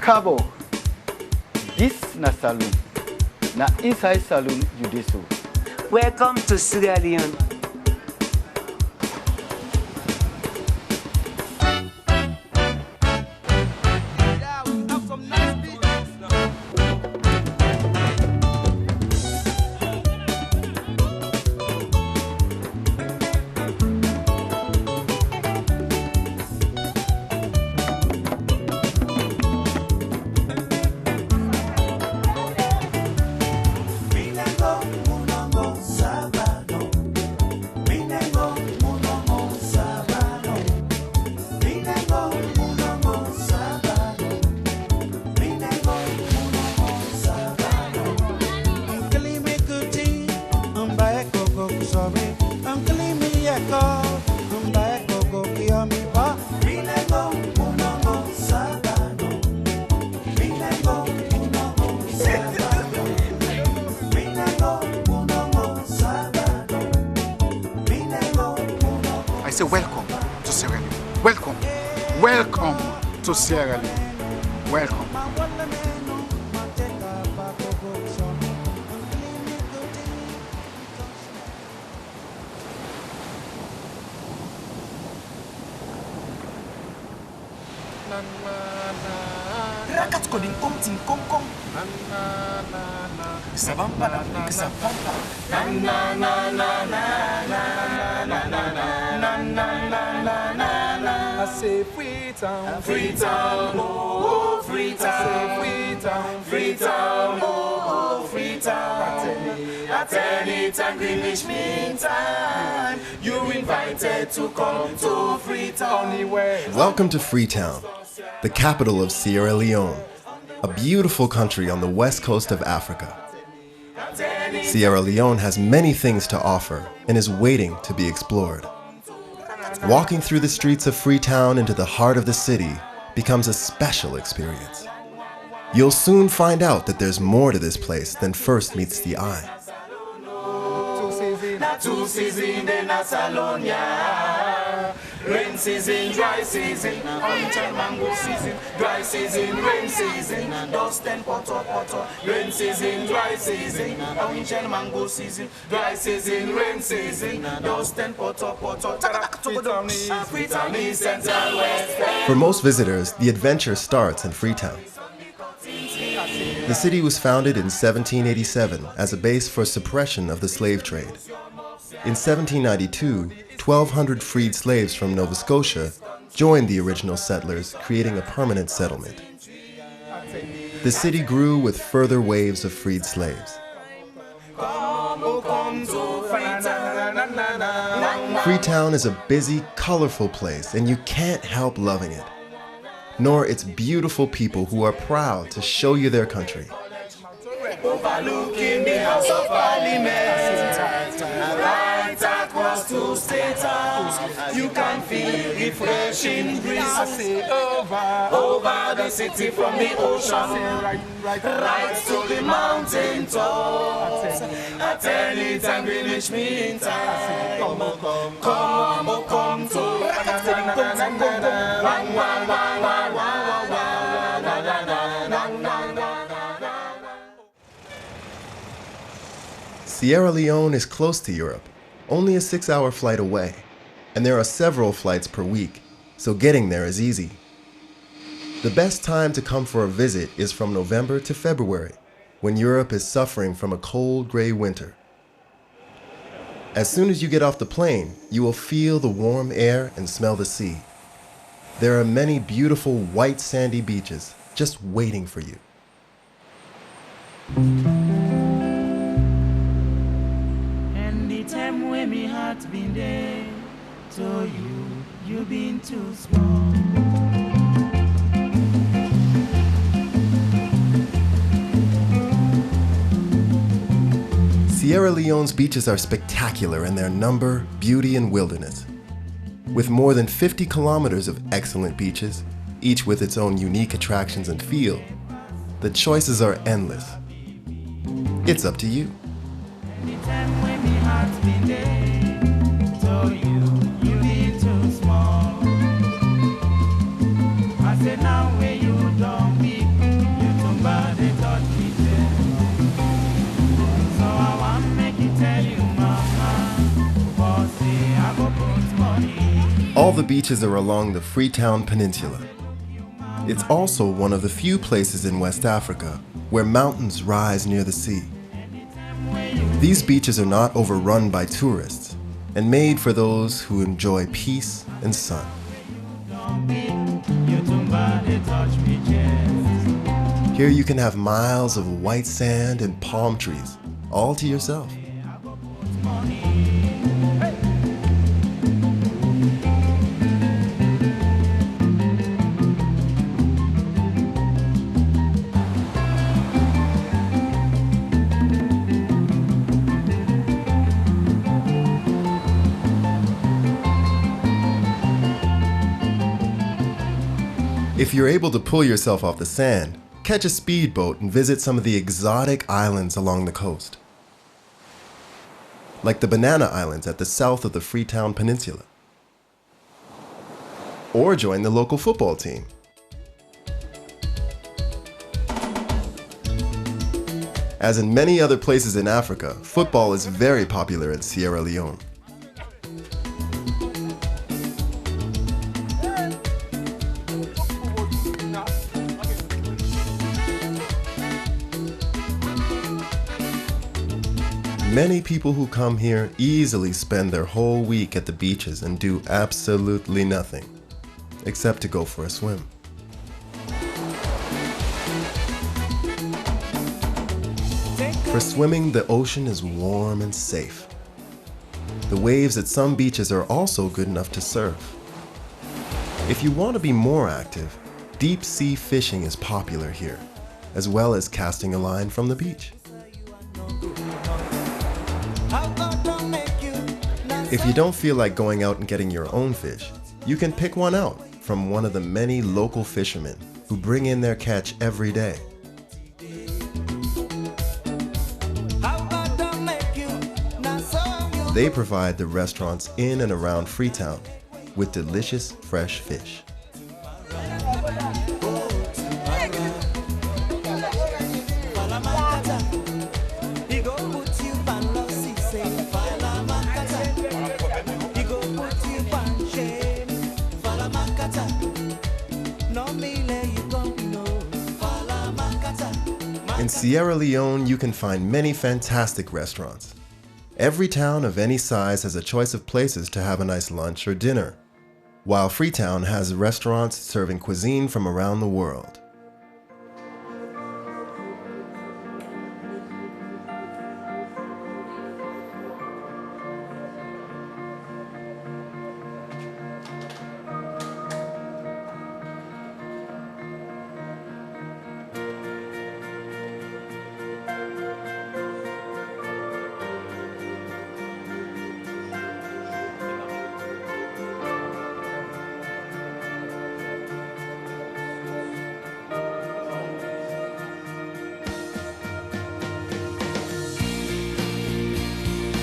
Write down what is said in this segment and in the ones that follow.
Cabo, this na saloon. Na inside saloon you dey so. Welcome to Sierra Leone. I say welcome to Sierra Leone. Welcome. Welcome to Sierra Leone. Welcome. Rakat koding ting kong kong. Sabam pada kesabam pada. Na na na na na na na na na na na. I say Freetown, Freetown, oh Freetown, Freetown, Freetown, oh Freetown. At any time, Greenwich Mean Time, you're invited to come to Freetown. Welcome to Freetown, the capital of Sierra Leone, a beautiful country on the west coast of Africa. Sierra Leone has many things to offer and is waiting to be explored. Walking through the streets of Freetown into the heart of the city becomes a special experience. You'll soon find out that there's more to this place than first meets the eye. Rain season, dry season, orange and mango season, dry season, rain season, dust and poto. Rain season, dry season, orange and mango season, dry season, rain season, dust and poto. Freetown is Central West. For most visitors, the adventure starts in Freetown. The city was founded in 1787 as a base for suppression of the slave trade. In 1792, 1,200 freed slaves from Nova Scotia joined the original settlers, creating a permanent settlement. The city grew with further waves of freed slaves. Freetown is a busy, colorful place, and you can't help loving it, nor its beautiful people who are proud to show you their country. Overlooking the House of Parliament, right across to State House, you can feel refreshing breeze over the city from the ocean, right to the mountain tops. At any time, Greenwich Mean Time, come to. Sierra Leone is close to Europe, only a 6-hour flight away, and there are several flights per week, so getting there is easy. The best time to come for a visit is from November to February, when Europe is suffering from a cold, gray winter. As soon as you get off the plane, you will feel the warm air and smell the sea. There are many beautiful white sandy beaches just waiting for you. Time when me heart been there, so you been too small. Sierra Leone's beaches are spectacular in their number, beauty, and wilderness. With more than 50 kilometers of excellent beaches, each with its own unique attractions and feel, the choices are endless. It's up to you. I said now where you don't be All the beaches are along the Freetown Peninsula. It's also one of the few places in West Africa where mountains rise near the sea. These beaches are not overrun by tourists and made for those who enjoy peace and sun. Here you can have miles of white sand and palm trees, all to yourself. If you're able to pull yourself off the sand, catch a speedboat and visit some of the exotic islands along the coast, like the Banana Islands at the south of the Freetown Peninsula. Or join the local football team. As in many other places in Africa, football is very popular in Sierra Leone. Many people who come here easily spend their whole week at the beaches and do absolutely nothing, except to go for a swim. For swimming, the ocean is warm and safe. The waves at some beaches are also good enough to surf. If you want to be more active, deep sea fishing is popular here, as well as casting a line from the beach. If you don't feel like going out and getting your own fish, you can pick one out from one of the many local fishermen who bring in their catch every day. They provide the restaurants in and around Freetown with delicious fresh fish. In Sierra Leone, you can find many fantastic restaurants. Every town of any size has a choice of places to have a nice lunch or dinner, while Freetown has restaurants serving cuisine from around the world.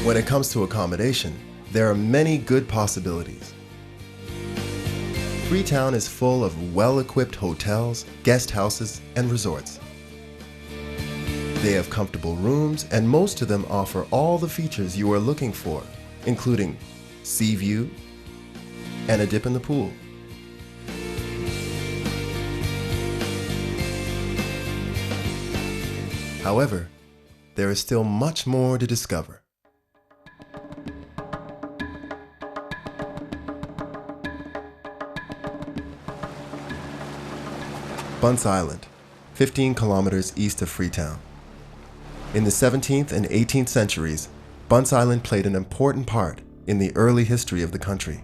When it comes to accommodation, there are many good possibilities. Freetown is full of well-equipped hotels, guest houses, and resorts. They have comfortable rooms, and most of them offer all the features you are looking for, including sea view and a dip in the pool. However, there is still much more to discover. Bunce Island, 15 kilometers east of Freetown. In the 17th and 18th centuries, Bunce Island played an important part in the early history of the country.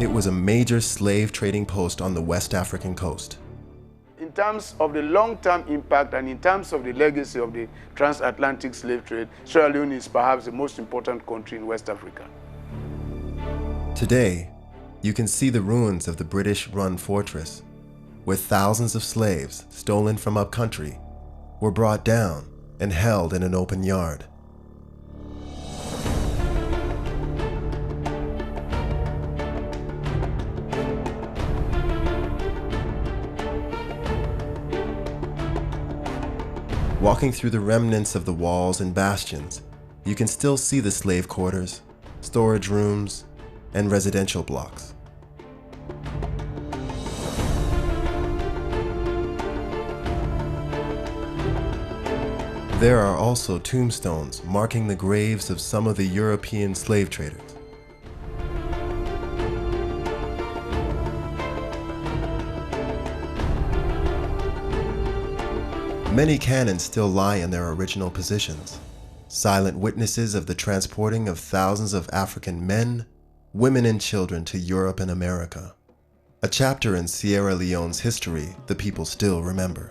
It was a major slave trading post on the West African coast. In terms of the long-term impact and in terms of the legacy of the transatlantic slave trade, Sierra Leone is perhaps the most important country in West Africa. Today, you can see the ruins of the British-run fortress, where thousands of slaves stolen from upcountry were brought down and held in an open yard. Walking through the remnants of the walls and bastions, you can still see the slave quarters, storage rooms, and residential blocks. There are also tombstones marking the graves of some of the European slave traders. Many cannons still lie in their original positions, silent witnesses of the transporting of thousands of African men, women, and children to Europe and America. A chapter in Sierra Leone's history the people still remember.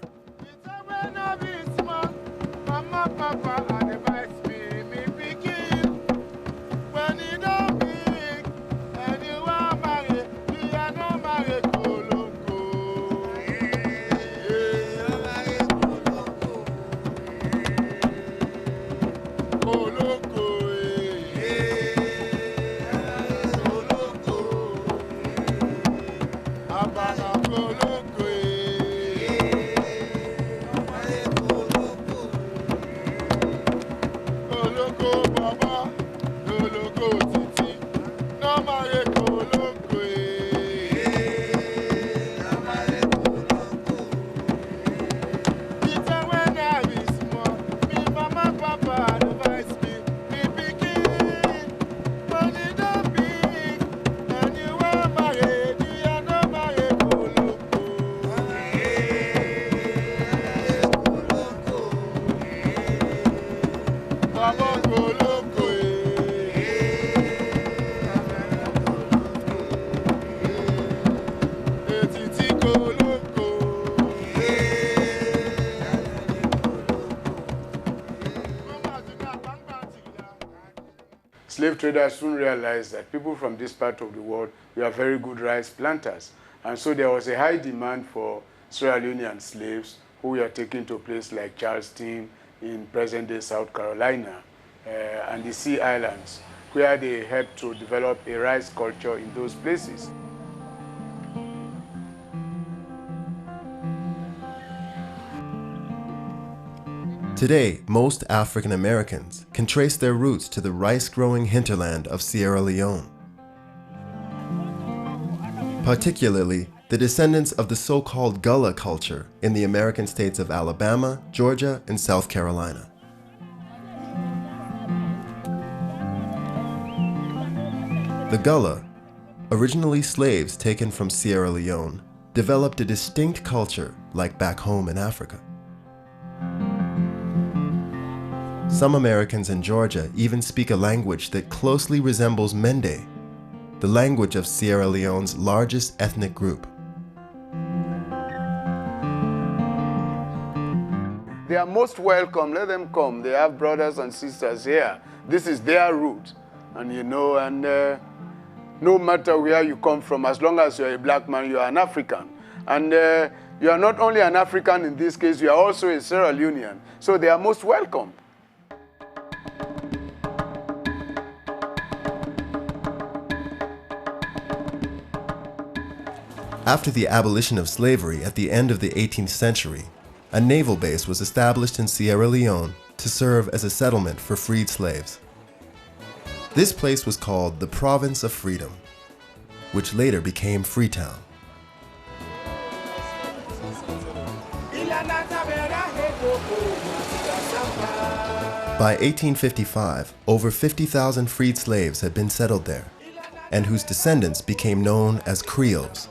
Slave traders soon realized that people from this part of the world were very good rice planters. And so there was a high demand for Sierra Leonean slaves who were taken to places like Charleston in present-day South Carolina and the Sea Islands, where they helped to develop a rice culture in those places. Today, most African Americans can trace their roots to the rice-growing hinterland of Sierra Leone. Particularly, the descendants of the so-called Gullah culture in the American states of Alabama, Georgia, and South Carolina. The Gullah, originally slaves taken from Sierra Leone, developed a distinct culture like back home in Africa. Some Americans in Georgia even speak a language that closely resembles Mende, the language of Sierra Leone's largest ethnic group. They are most welcome. Let them come. They have brothers and sisters here. This is their root. And you know, and no matter where you come from, as long as you're a black man, you are an African. And you are not only an African in this case, you are also a Sierra Leonean. So they are most welcome. After the abolition of slavery at the end of the 18th century, a naval base was established in Sierra Leone to serve as a settlement for freed slaves. This place was called the Province of Freedom, which later became Freetown. By 1855, over 50,000 freed slaves had been settled there, and whose descendants became known as Creoles.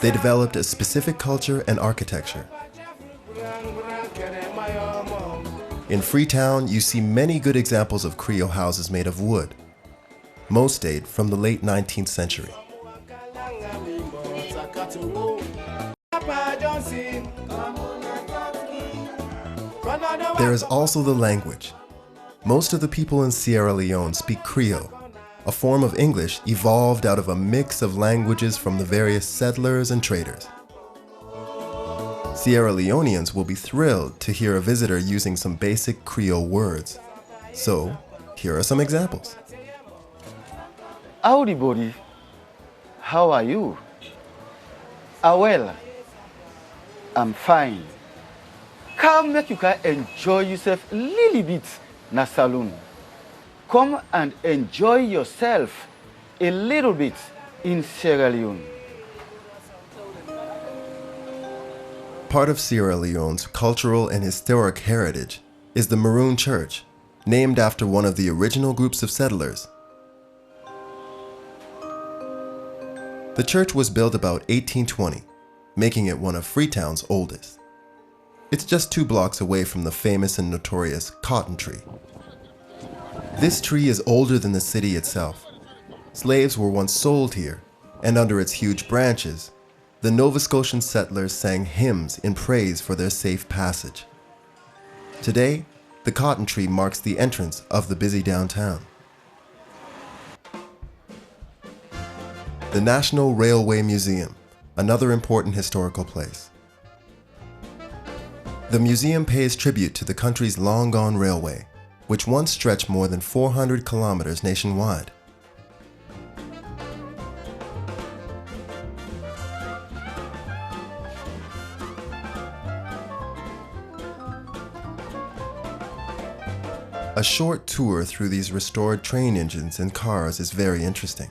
They developed a specific culture and architecture. In Freetown, you see many good examples of Creole houses made of wood. Most date from the late 19th century. There is also the language. Most of the people in Sierra Leone speak Creole, a form of English evolved out of a mix of languages from the various settlers and traders. Sierra Leoneans will be thrilled to hear a visitor using some basic Creole words. So, here are some examples. Howdy, buddy. How are you? Well, I'm fine. Come make you can enjoy yourself a little bit na saloon. Come and enjoy yourself a little bit in Sierra Leone. Part of Sierra Leone's cultural and historic heritage is the Maroon Church, named after one of the original groups of settlers. The church was built about 1820, making it one of Freetown's oldest. It's just 2 blocks away from the famous and notorious cotton tree. This tree is older than the city itself. Slaves were once sold here, and under its huge branches, the Nova Scotian settlers sang hymns in praise for their safe passage. Today, the cotton tree marks the entrance of the busy downtown. The National Railway Museum, another important historical place. The museum pays tribute to the country's long-gone railway, which once stretched more than 400 kilometers nationwide. A short tour through these restored train engines and cars is very interesting.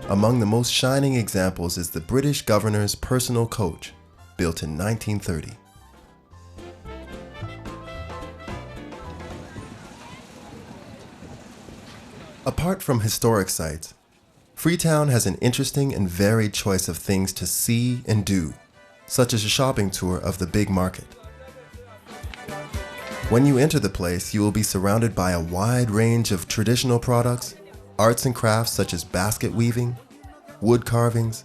Among the most shining examples is the British governor's personal coach, built in 1930. Apart from historic sites, Freetown has an interesting and varied choice of things to see and do, such as a shopping tour of the big market. When you enter the place, you will be surrounded by a wide range of traditional products, arts and crafts such as basket weaving, wood carvings,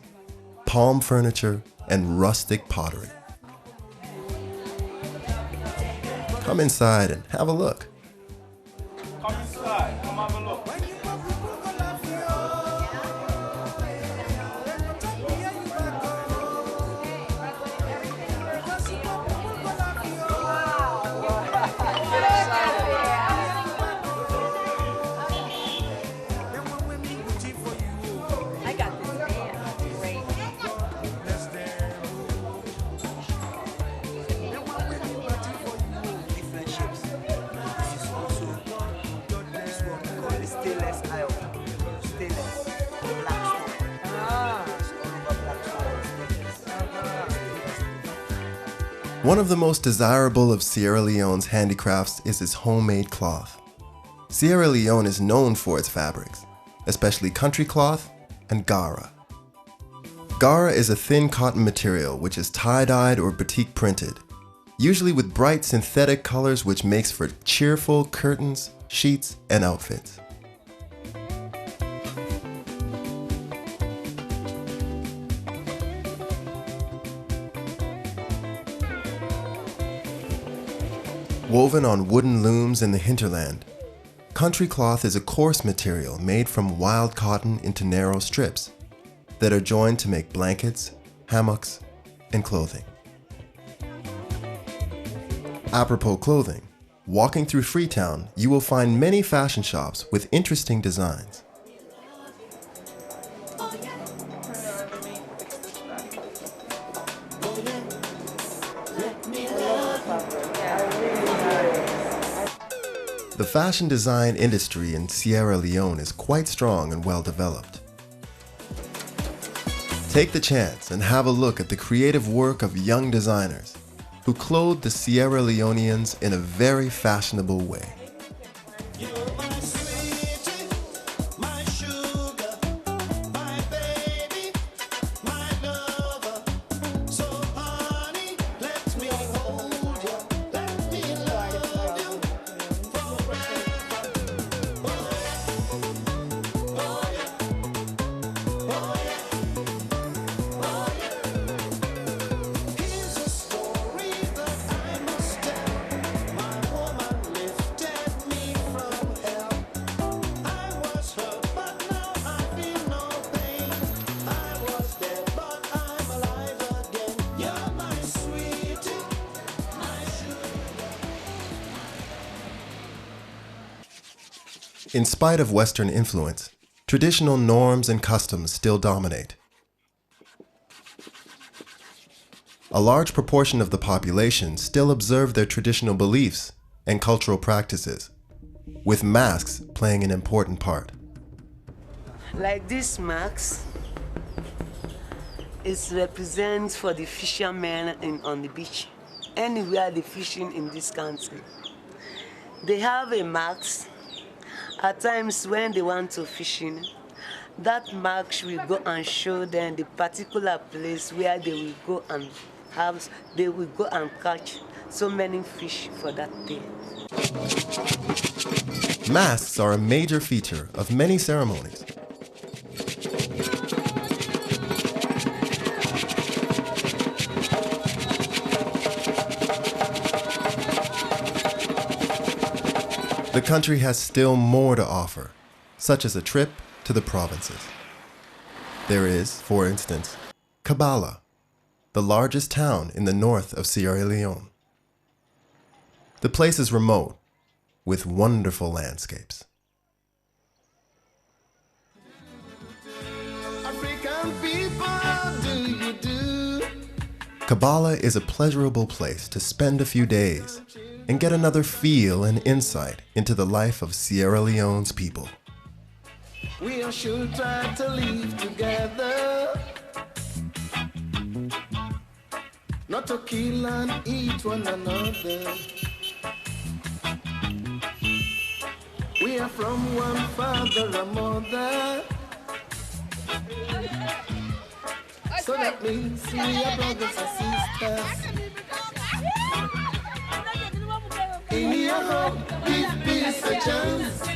palm furniture, and rustic pottery. Come inside and have a look. Come inside, come have a look. I got this man. Great. Different shapes. This is also this one we call it stainless iron. Stainless. Black stone. It's all over black stone. Stainless. One of the most desirable of Sierra Leone's handicrafts is its homemade cloth. Sierra Leone is known for its fabrics, especially country cloth and gara. Gara is a thin cotton material which is tie-dyed or batik printed, usually with bright synthetic colors which makes for cheerful curtains, sheets, and outfits. Woven on wooden looms in the hinterland, country cloth is a coarse material made from wild cotton into narrow strips that are joined to make blankets, hammocks, and clothing. Apropos clothing, walking through Freetown, you will find many fashion shops with interesting designs. The fashion design industry in Sierra Leone is quite strong and well developed. Take the chance and have a look at the creative work of young designers who clothe the Sierra Leoneans in a very fashionable way. In spite of Western influence, traditional norms and customs still dominate. A large proportion of the population still observe their traditional beliefs and cultural practices. with masks playing an important part. Like this mask, it represents for the fishermen on the beach. Anywhere they fishing in this country, they have a mask. At times when they want to fishing, that mark will go and show them the particular place where they will go and catch so many fish for that day. Masks are a major feature of many ceremonies. The country has still more to offer, such as a trip to the provinces. There is, for instance, Kabbalah, the largest town in the north of Sierra Leone. The place is remote, with wonderful landscapes. Kabbalah is a pleasurable place to spend a few days and get another feel and insight into the life of Sierra Leone's people. We should try to live together, not to kill and eat one another. We are from one father and mother, so that means we are brothers and sisters. In your home, give peace a chance.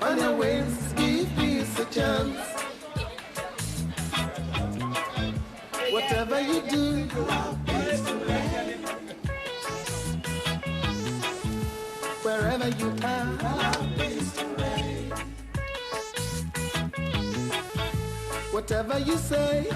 On your ways, give peace a chance. Whatever you do, wherever you are, whatever you say,